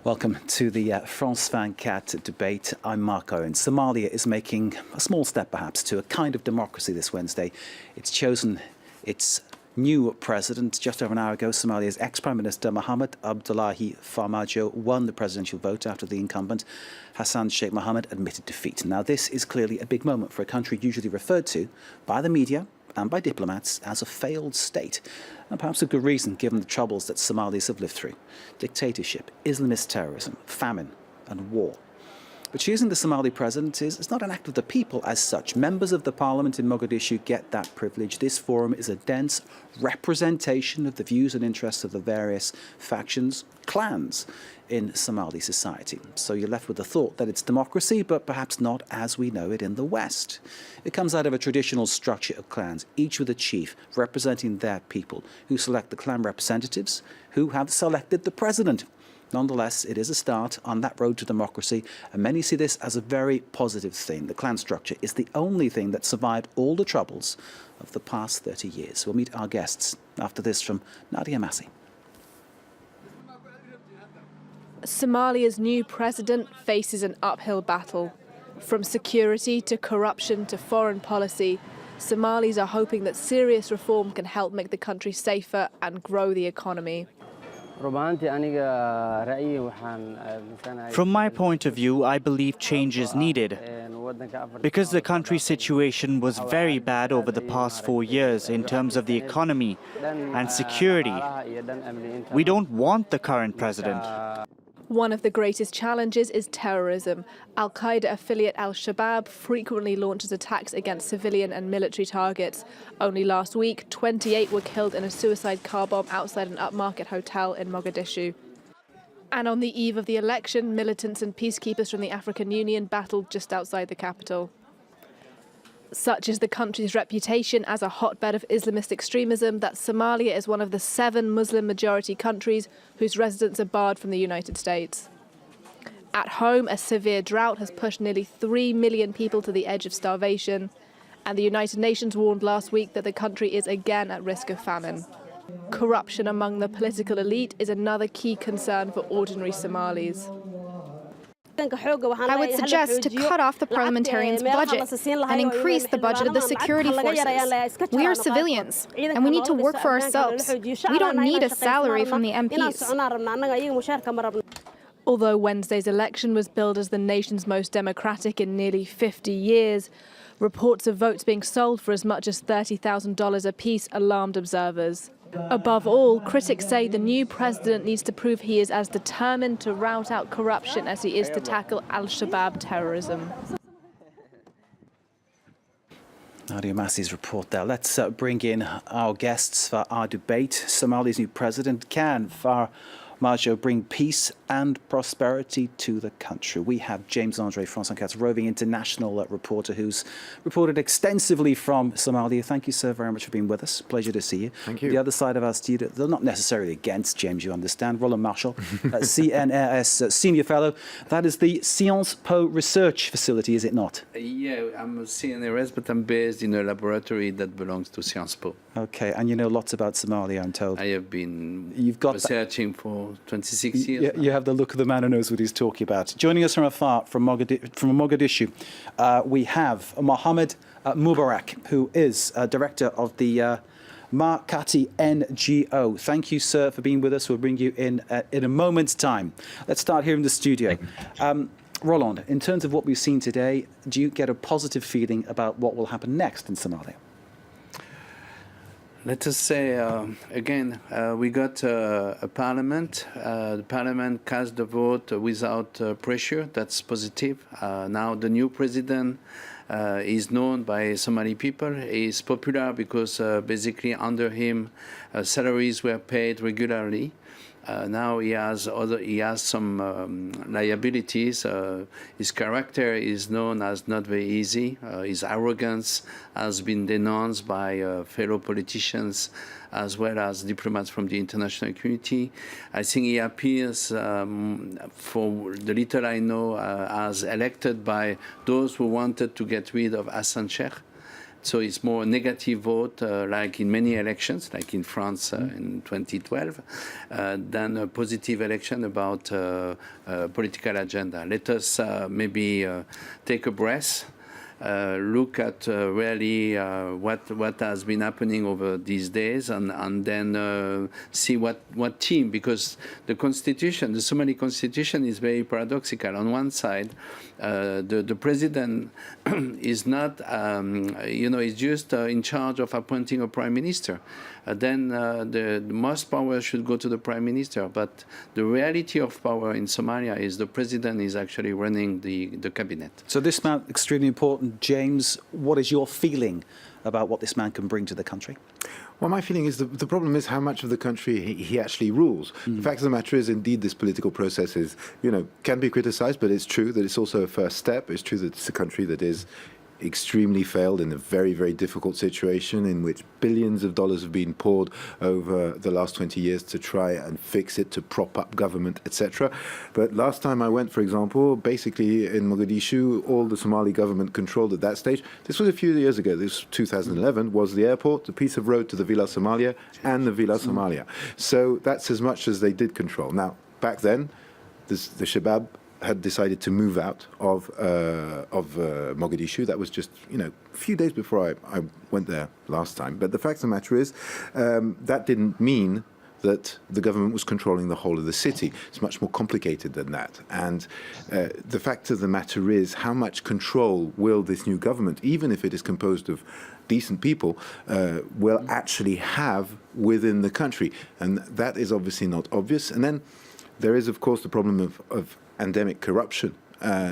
Welcome to the France 24 debate. I'm Mark Owen. Somalia is making a small step, perhaps, to a kind of democracy this Wednesday. It's chosen its new president. Just over an hour ago, Somalia's ex-Prime Minister Mohamed Abdullahi Farmajo won the presidential vote after the incumbent Hassan Sheikh Mohammed admitted defeat. Now, this is clearly a big moment for a country usually referred to by the media and by diplomats as a failed state. And perhaps a good reason, given the troubles that Somalis have lived through: dictatorship, Islamist terrorism, famine and war. But choosing the Somali president is not an act of the people as such. Members of the parliament in Mogadishu get that privilege. This forum is a dense representation of the views and interests of the various factions, clans in Somali society. So you're left with the thought that it's democracy, but perhaps not as we know it in the West. It comes out of a traditional structure of clans, each with a chief representing their people, who select the clan representatives, who have selected the president. Nonetheless, it is a start on that road to democracy, and many see this as a very positive thing. The clan structure is the only thing that survived all the troubles of the past 30 years. We'll meet our guests after this from Nadia Massi. Somalia's new president faces an uphill battle. From security to corruption to foreign policy, Somalis are hoping that serious reform can help make the country safer and grow the economy. From my point of view, I believe change is needed, because the country's situation was very bad over the past 4 years in terms of the economy and security. We don't want the current president. One of the greatest challenges is terrorism. Al-Qaeda affiliate Al-Shabaab frequently launches attacks against civilian and military targets. Only last week, 28 were killed in a suicide car bomb outside an upmarket hotel in Mogadishu. And on the eve of the election, militants and peacekeepers from the African Union battled just outside the capital. Such is the country's reputation as a hotbed of Islamist extremism that Somalia is one of the 7 Muslim-majority countries whose residents are barred from the United States. At home, a severe drought has pushed nearly 3 million people to the edge of starvation, and the United Nations warned last week that the country is again at risk of famine. Corruption among the political elite is another key concern for ordinary Somalis. I would suggest to cut off the parliamentarians' budget and increase the budget of the security forces. We are civilians, and we need to work for ourselves. We don't need a salary from the MPs. Although Wednesday's election was billed as the nation's most democratic in nearly 50 years, reports of votes being sold for as much as $30,000 apiece alarmed observers. Above all, critics say the new president needs to prove he is as determined to rout out corruption as he is to tackle Al-Shabaab terrorism. Nadia Massi's report there. Let's bring in our guests for our debate. Somalia's new president, can Farmajo bring peace and prosperity to the country? We have James Andre, France 24's roving international reporter who's reported extensively from Somalia. Thank you, sir, very much for being with us. Pleasure to see you. Thank you. The other side of our studio, they're not necessarily against James, you understand. Roland Marshall, CNRS Senior Fellow. That is the Sciences Po Research Facility, is it not? Yeah, I'm a CNRS, but I'm based in a laboratory that belongs to Sciences Po. Okay, and you know lots about Somalia, I'm told. I have been researching for 26 years. You have the look of the man who knows what he's talking about. Joining us from afar, from Mogadishu, we have Mohamed Mubarak, who is director of the Makati NGO. Thank you, sir, for being with us. We'll bring you in a moment's time. Let's start here in the studio. Roland, in terms of what we've seen today, do you get a positive feeling about what will happen next in Somalia? Let us say, again, we got a parliament. The parliament cast the vote without pressure. That's positive. Now the new president is known by Somali people. He is popular because basically under him salaries were paid regularly. Now he has some liabilities. His character is known as not very easy. His arrogance has been denounced by fellow politicians as well as diplomats from the international community. I think he appears, for the little I know, as elected by those who wanted to get rid of Hassan Sheikh. So it's more a negative vote, like in many elections, like in France in 2012, than a positive election about political agenda. Let us maybe take a breath. Look at really what has been happening over these days, and then see what team, because the constitution, the Somali constitution, is very paradoxical. On one side, the president is not, is just in charge of appointing a prime minister. Then the most power should go to the prime minister. But the reality of power in Somalia is the president is actually running the cabinet. So this man, extremely important. James, what is your feeling about what this man can bring to the country? Well, my feeling is the problem is how much of the country he actually rules. The fact of the matter is, indeed, this political process is, can be criticized, but it's true that it's also a first step. It's true that it's a country that is extremely failed in a very, very difficult situation in which billions of dollars have been poured over the last 20 years to try and fix it, to prop up government, etc. But last time I went, for example, basically in Mogadishu, all the Somali government controlled at that stage, this was a few years ago, this was 2011, was the airport, the piece of road to the Villa Somalia and the Villa Somalia. So that's as much as they did control. Now, back then, the Shabab had decided to move out of Mogadishu. That was just, a few days before I went there last time. But the fact of the matter is, that didn't mean that the government was controlling the whole of the city. It's much more complicated than that. And the fact of the matter is, how much control will this new government, even if it is composed of decent people, will actually have within the country? And that is obviously not obvious. And then there is, of course, the problem of endemic corruption.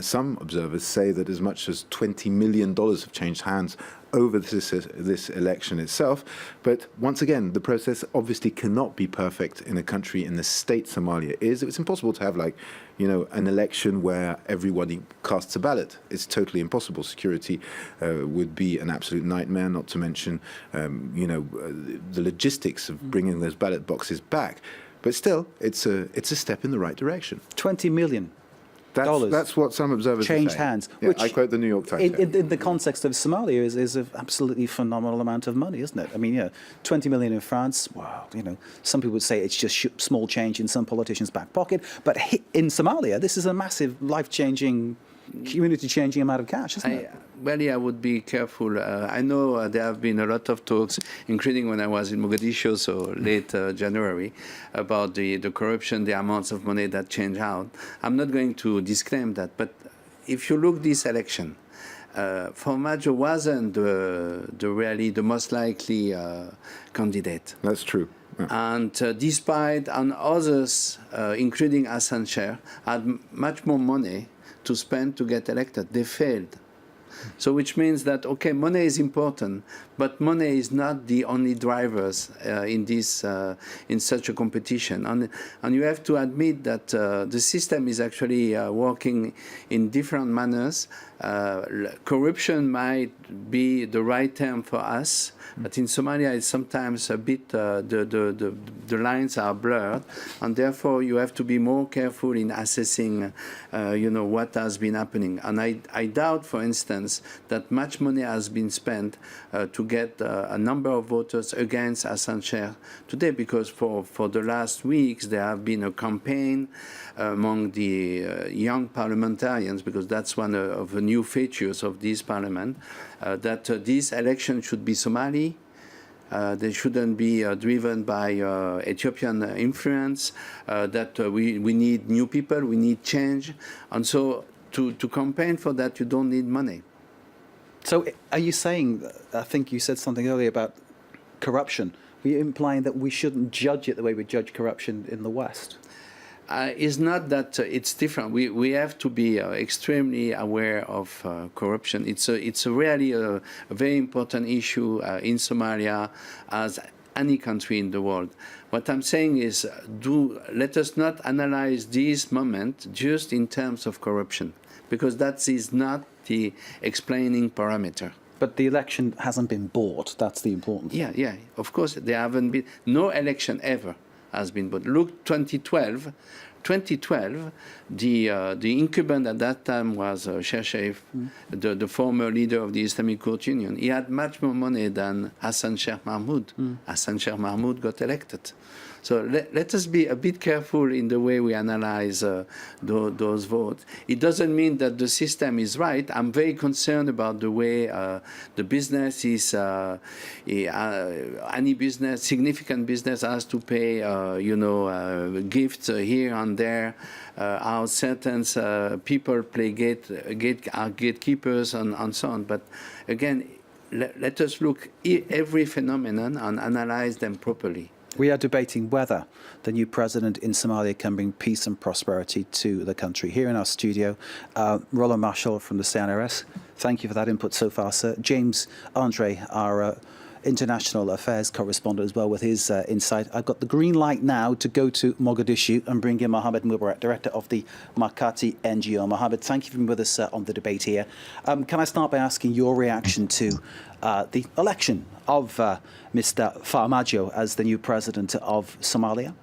Some observers say that as much as $20 million have changed hands over this election itself. But once again, the process obviously cannot be perfect in a country in the state Somalia is. It's impossible to have an election where everybody casts a ballot. It's totally impossible. Security would be an absolute nightmare, not to mention, the logistics of bringing those ballot boxes back. But still, it's a step in the right direction. $20 million. That's what some observers changed are saying. hands. Yeah, Which I quote the New York Times. In the context of Somalia is an absolutely phenomenal amount of money, isn't it? I mean, 20 million in France, wow, some people would say it's just small change in some politicians' back pocket. But in Somalia, this is a massive life-changing, community-changing amount of cash, isn't it? Well, I would be careful. I know there have been a lot of talks, including when I was in Mogadishu, so late January, about the corruption, the amounts of money that change out. I'm not going to disclaim that, but if you look this election, Farmajo wasn't really the most likely candidate. That's true. Yeah. And despite others, including Hassan Sheikh, had much more money to spend to get elected, they failed. So which means that, okay, money is important, but money is not the only drivers in such a competition. And you have to admit that the system is actually working in different manners. Corruption might be the right term for us, but in Somalia it's sometimes a bit, the lines are blurred, and therefore you have to be more careful in assessing, what has been happening. And I doubt, for instance, that much money has been spent to get a number of voters against Hassan Sheikh today, because for the last weeks there have been a campaign among the young parliamentarians, because that's one of the new features of this parliament, that this election should be Somali. They shouldn't be driven by Ethiopian influence, that we need new people, we need change. And so to campaign for that, you don't need money. So are you saying, I think you said something earlier about corruption, are you implying that we shouldn't judge it the way we judge corruption in the West? It's not that it's different. We have to be extremely aware of corruption. It's really a very important issue in Somalia, as any country in the world. What I'm saying is, let us not analyze this moment just in terms of corruption, because that is not the explaining parameter. But the election hasn't been bought. That's the important thing. Yeah. Of course, there haven't been no election ever has been bought. Look, 2012, 2012, the incumbent at that time was Sheikh Sharif, the former leader of the Islamic Court Union. He had much more money than Hassan Sheikh Mahmoud. Hassan Sheikh Mahmoud got elected. So let us be a bit careful in the way we analyze those votes. It doesn't mean that the system is right. I'm very concerned about the way the business is, any business, significant business has to pay, gifts here and there. How certain people play gatekeepers and so on. But again, let us look at every phenomenon and analyze them properly. We are debating whether the new president in Somalia can bring peace and prosperity to the country. Here in our studio, Roland Marshall from the CNRS. Thank you for that input so far, sir. James Andre, our international affairs correspondent as well, with his insight. I've got the green light now to go to Mogadishu and bring in Mohammed Mubarak, director of the Makati NGO. Mohammed, thank you for being with us on the debate here. Can I start by asking your reaction to the election of Mr. Farmajo as the new president of Somalia?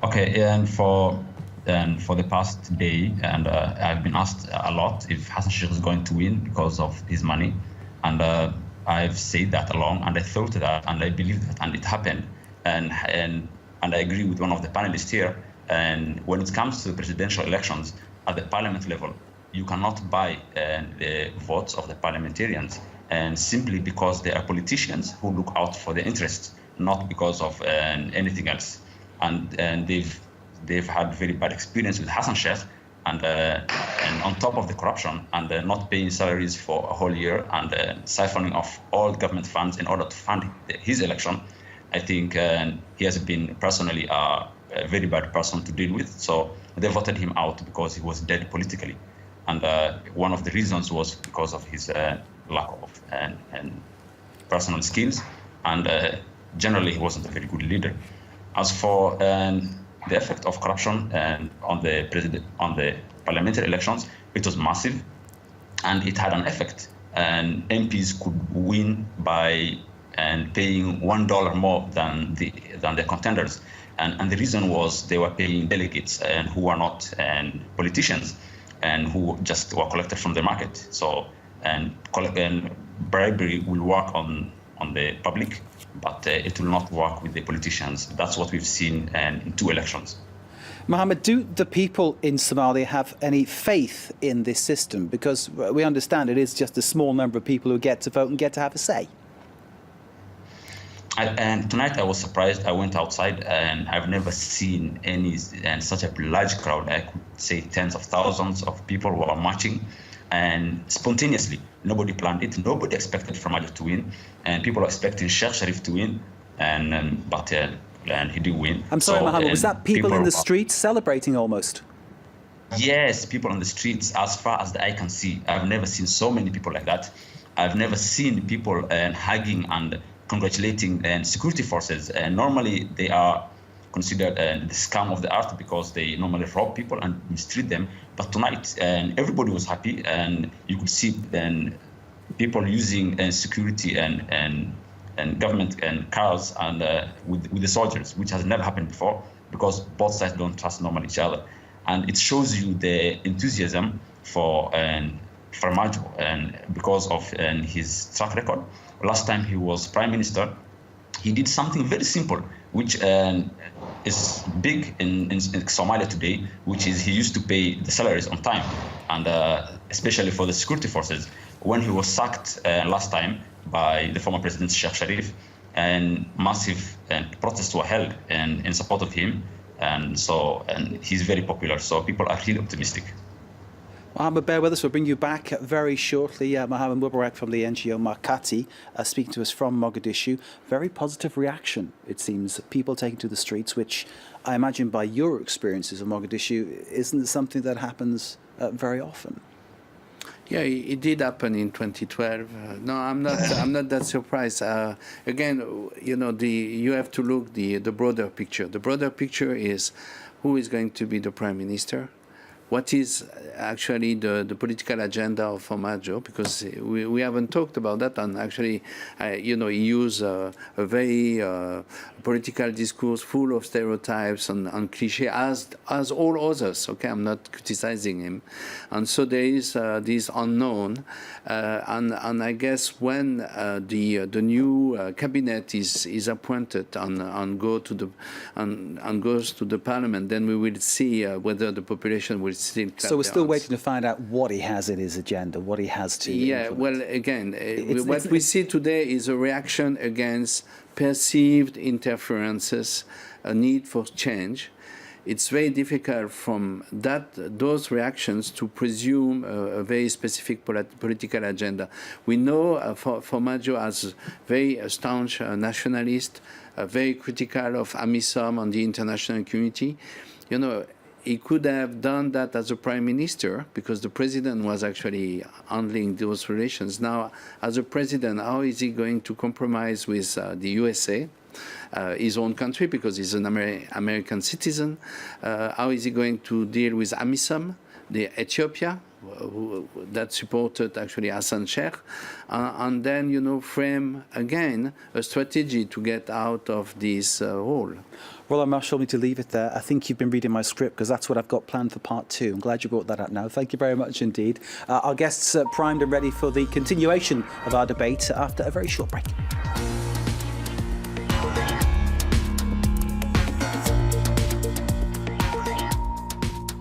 Okay, and for the past day, and I've been asked a lot if Hassan Sheikh is going to win because of his money, and I've said that along, and I thought that, and I believe that, and it happened, and I agree with one of the panelists here. And when it comes to the presidential elections at the parliament level, you cannot buy the votes of the parliamentarians, and simply because they are politicians who look out for their interests, not because of anything else. And they've had very bad experience with Hassan Sheikh, and on top of the corruption and not paying salaries for a whole year and siphoning off all government funds in order to fund his election. I think he has been personally a very bad person to deal with. So they voted him out because he was dead politically. And one of the reasons was because of his lack of personal skills, and generally he wasn't a very good leader. As for the effect of corruption on the parliamentary elections, it was massive, and it had an effect. And MPs could win by paying $1 more than the contenders, and the reason was they were paying delegates who were not politicians, and who just were collected from the market. So bribery will work on the public, but it will not work with the politicians. That's what we've seen in 2 elections. Mohammed, do the people in Somalia have any faith in this system? Because we understand it is just a small number of people who get to vote and get to have a say. And tonight I was surprised. I went outside and I've never seen such a large crowd. I could say tens of thousands of people who are marching, and spontaneously. Nobody planned it. Nobody expected Farmajo to win, and people are expecting Sheikh Sharif to win, but he didn't win. I'm sorry, Mohammed, was that people in the streets celebrating almost? Yes, people on the streets, as far as the eye can see. I've never seen so many people like that. I've never seen people hugging and congratulating security forces. Normally, they are considered the scum of the earth because they normally rob people and mistreat them. But tonight, everybody was happy, and you could see people using security and government and cars and with the soldiers, which has never happened before, because both sides don't trust normally each other. And it shows you the enthusiasm for Farmajo, and because of his track record. Last time he was prime minister, he did something very simple, which is big in Somalia today, which is he used to pay the salaries on time, and especially for the security forces. When he was sacked last time by the former president Sheikh Sharif, and massive protests were held in support of him, and he's very popular. So people are really optimistic. Mohammed, bear with us. We'll bring you back very shortly. Mohammed Mubarak from the NGO Makati, speaking to us from Mogadishu. Very positive reaction, it seems. People taking to the streets, which I imagine by your experiences of Mogadishu, isn't something that happens very often. Yeah, it did happen in 2012. No, I'm not that surprised. Again, you have to look the broader picture. The broader picture is who is going to be the prime minister. what is actually the political agenda of Farmajo, because we haven't talked about that, and actually, he used a very political discourse full of stereotypes and cliché, as all others. Okay, I'm not criticizing him, and so there is this unknown, and I guess when the new cabinet is appointed and goes to the parliament, then we will see whether the population will still. So we're still waiting to find out what he has in his agenda, what he has to. Yeah, implement. well, again, what we see today is a reaction against perceived interferences, a need for change. It's very difficult from those reactions to presume a very specific political agenda. We know Farmajo as very staunch nationalist, very critical of AMISOM and the international community. He could have done that as a prime minister because the president was actually handling those relations. Now, as a president, how is he going to compromise with the USA, his own country, because he's an American citizen? How is he going to deal with AMISOM, the Ethiopia, that supported actually Hassan Sheikh, and then, frame again a strategy to get out of this hole. Well, I'm sure we need to leave it there. I think you've been reading my script because that's what I've got planned for part 2. I'm glad you brought that up now. Thank you very much indeed. Our guests primed and ready for the continuation of our debate after a very short break.